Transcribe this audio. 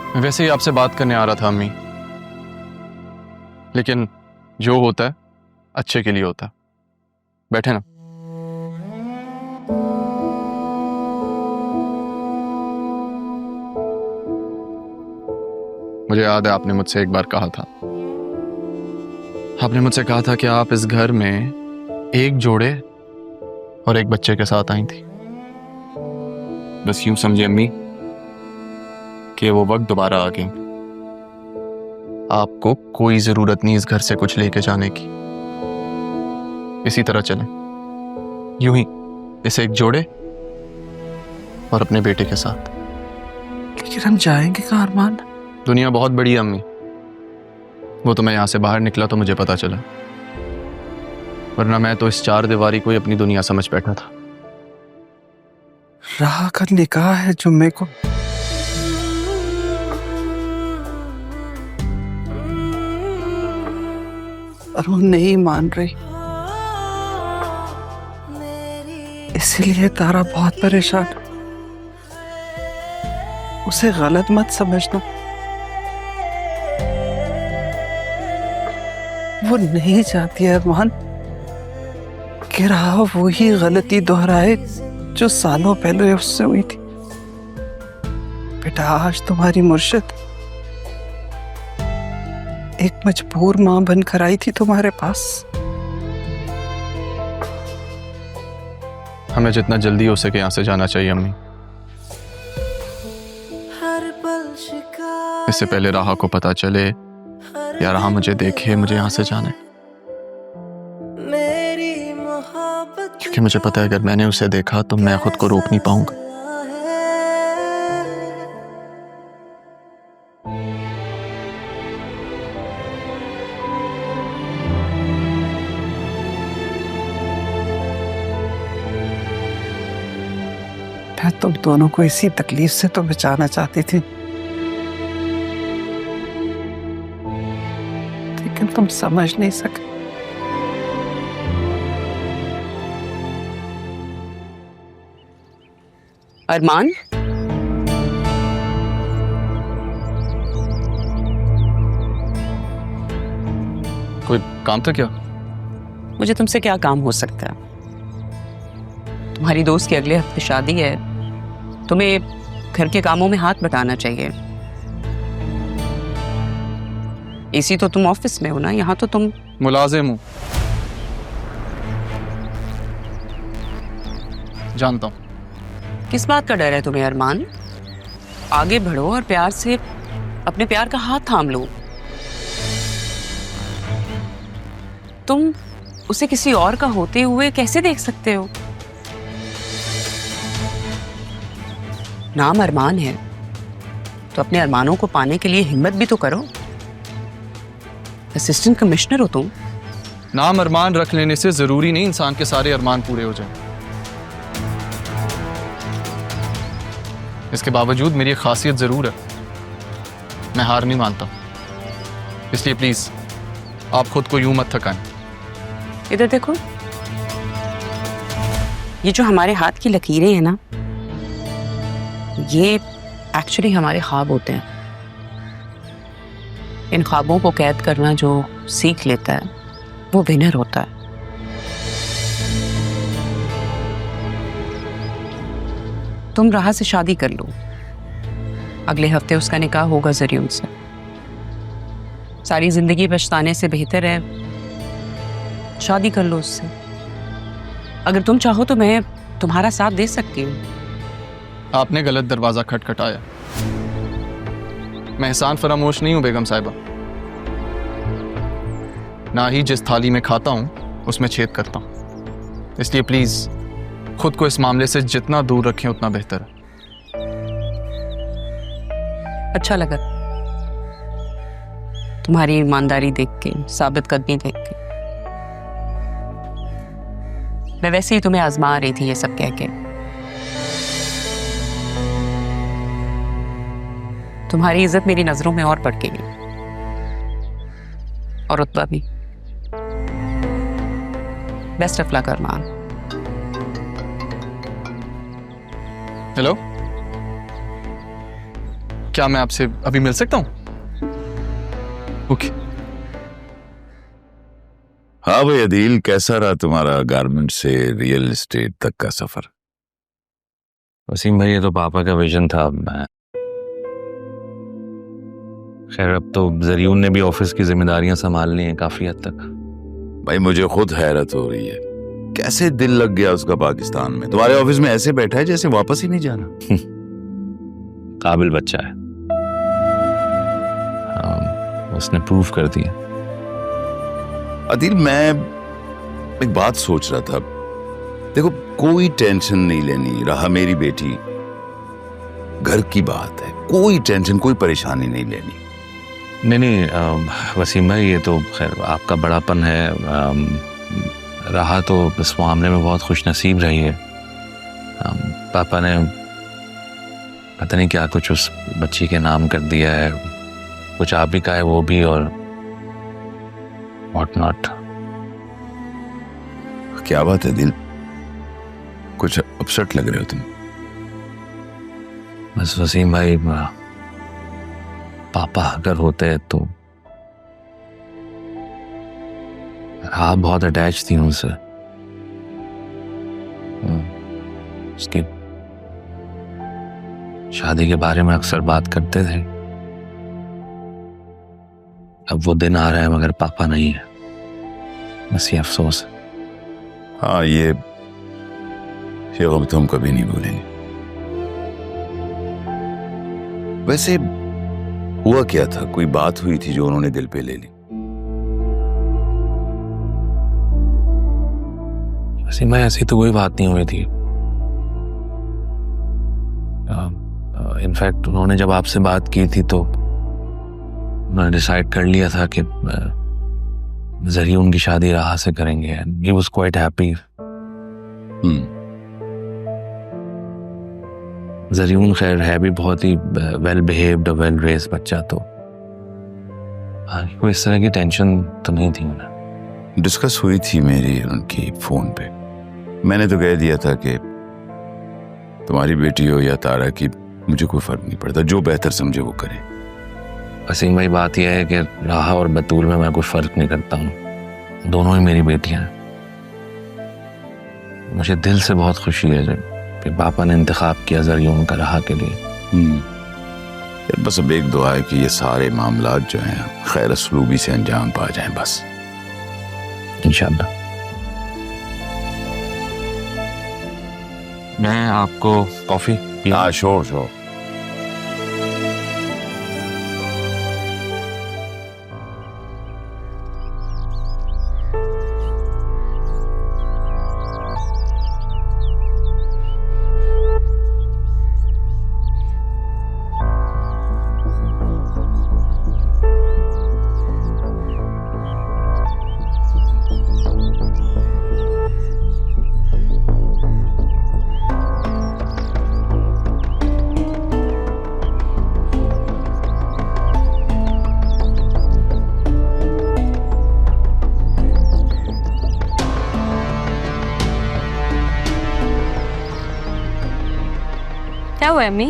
मैं वैसे ही आपसे बात करने आ रहा था अम्मी, लेकिन जो होता है अच्छे के लिए होता है। बैठे ना। मुझे याद है आपने मुझसे एक बार कहा था, आपने मुझसे कहा था कि आप इस घर में एक जोड़े और एक बच्चे के साथ आई थी। बस यूं समझे अम्मी कि वो वक्त दोबारा आ गया। आपको कोई जरूरत नहीं इस घर से कुछ लेके जाने की। इसी तरह चलें, यूं ही, इसे एक जोड़े और अपने बेटे के साथ। लेकिन हम जाएंगे कहाँ अरमान? दुनिया बहुत बड़ी है अम्मी, वो तो मैं यहां से बाहर निकला तो मुझे पता चला, वरना मैं तो इस चार दीवारी को ही अपनी दुनिया समझ बैठा था। राह का निकाह है जुम्मे को। और वो नहीं मान रही, इसीलिए तारा बहुत परेशान है। उसे गलत मत समझना, वो नहीं चाहती है अरमान कि राह वही गलती दोहराए जो सालों पहले उससे हुई थी। बेटा, आज तुम्हारी मुर्शिद एक मजबूर मां बनकर आई थी तुम्हारे पास। हमें जितना जल्दी हो सके यहां से जाना चाहिए अम्मी। इससे पहले राहा को पता चले या राहा मुझे देखे मुझे यहां से जाना है, क्योंकि मुझे पता है अगर मैंने उसे देखा तो मैं खुद को रोक नहीं पाऊंगा। मैं तुम दोनों को इसी तकलीफ से तो बचाना चाहती थी, लेकिन तुम समझ नहीं सके। अरमान, कोई काम था क्या? मुझे तुमसे क्या काम हो सकता है? तुम्हारी दोस्त की अगले हफ्ते शादी है, तुम्हें घर के कामों में हाथ बटाना चाहिए। इसी तो तुम ऑफिस में हो ना, यहाँ तो तुम मुलाजिम हूं, जानता हूं। किस बात का डर है तुम्हें अरमान? आगे बढ़ो और प्यार से अपने प्यार का हाथ थाम लो। तुम उसे किसी और का होते हुए कैसे देख सकते हो? नाम अरमान है तो अपने अरमानों को पाने के लिए हिम्मत भी तो करो। असिस्टेंट कमिश्नर हो तुम। नाम अरमान रख लेने से जरूरी नहीं इंसान के सारे अरमान पूरे हो जाएं। इसके बावजूद मेरी एक खासियत जरूर है, मैं हार नहीं मानता। इसलिए प्लीज आप खुद को यूं मत थकाएं। इधर देखो, ये जो हमारे हाथ की लकीरें हैं ना, ये एक्चुअली हमारे ख्वाब होते हैं। इन ख्वाबों को कैद करना जो सीख लेता है वो विनर होता है। तुम राह से शादी कर लो, अगले हफ्ते उसका निकाह होगा जरिए से। सारी जिंदगी पछताने से बेहतर है शादी कर लो उससे। अगर तुम चाहो तो मैं तुम्हारा साथ दे सकती हूँ। आपने गलत दरवाजा खटखटाया। मैं एहसान फरामोश नहीं हूं बेगम साहिबा, ना ही जिस थाली में खाता हूं उसमें छेद करता हूं। इसलिए प्लीज खुद को इस मामले से जितना दूर रखें उतना बेहतर है। अच्छा लगा तुम्हारी ईमानदारी देख के, साबित कदमी देख के। मैं वैसे ही तुम्हें आजमा रही थी ये सब कह के। तुम्हारी इज्जत मेरी नजरों में और बढ़ गई, और रुतबा भी। Best of luck Arman. Hello, क्या मैं आपसे अभी मिल सकता हूँ? ओके। हाँ भाई अदील, कैसा रहा तुम्हारा गारमेंट से रियल एस्टेट तक का सफर? वसीम भाई, ये तो पापा का विजन था। मैं खैर अब तो जरियून ने भी ऑफिस की जिम्मेदारियां संभाल ली हैं काफी हद तक। भाई मुझे खुद हैरत हो रही है, कैसे दिल लग गया उसका पाकिस्तान में। तुम्हारे ऑफिस में ऐसे बैठा है जैसे वापस ही नहीं जाना। काबिल बच्चा है। उसने प्रूफ कर दिया। अदील, मैं एक बात सोच रहा था। देखो, कोई टेंशन नहीं लेनी, रहा मेरी बेटी, घर की बात है, कोई टेंशन कोई परेशानी नहीं लेनी। नहीं वसीम भाई, ये तो खैर आपका बड़ापन है। रहा तो इस मामले में बहुत खुश नसीब रही है। पापा ने पता नहीं क्या कुछ उस बच्ची के नाम कर दिया है, कुछ आप ही का है वो भी, और व्हाट नॉट। क्या बात है दिल, कुछ अपसेट लग रहे हो तुम? बस वसीम भाई, पापा अगर होते तो आप बहुत अटैच थी उनसे। उसकी शादी के बारे में अक्सर बात करते थे। अब वो दिन आ रहा है मगर पापा नहीं है, बस ये अफसोस है। हाँ, ये गम तो हम कभी नहीं भूलेंगे। वैसे हुआ क्या था? कोई बात हुई थी जो उन्होंने दिल पे ले ली? वसीम भाई, ऐसी तो कोई बात नहीं हुई थी। इनफैक्ट उन्होंने जब आपसे बात की थी तो उन्होंने डिसाइड कर लिया था कि जरियून की शादी राह से करेंगे, and he was quite happy. जरियून खैर है भी बहुत ही वेल बिहेव्ड, वेल रेज्ड बच्चा, तो कोई इस तरह की टेंशन तो नहीं थी उन्हें। डिस्कस हुई थी मेरी उनकी फोन पे। मैंने तो कह दिया था कि तुम्हारी बेटी हो या तारा की, मुझे कोई फर्क नहीं पड़ता, जो बेहतर समझे वो करे। वसीम भाई, बात यह है कि राहा और बतूल में मैं कोई फर्क नहीं करता हूँ, दोनों ही मेरी बेटियां हैं। मुझे दिल से बहुत खुशी है कि पापा ने इंतखाब किया जरियून का राहा के लिए। बस अब एक दुआ है कि ये सारे मामलात जो हैं खैर असलूबी से अंजाम पा जाएं, बस इंशाल्लाह। मैं आपको कॉफी हाँ, श्योर। क्या हुआ अम्मी?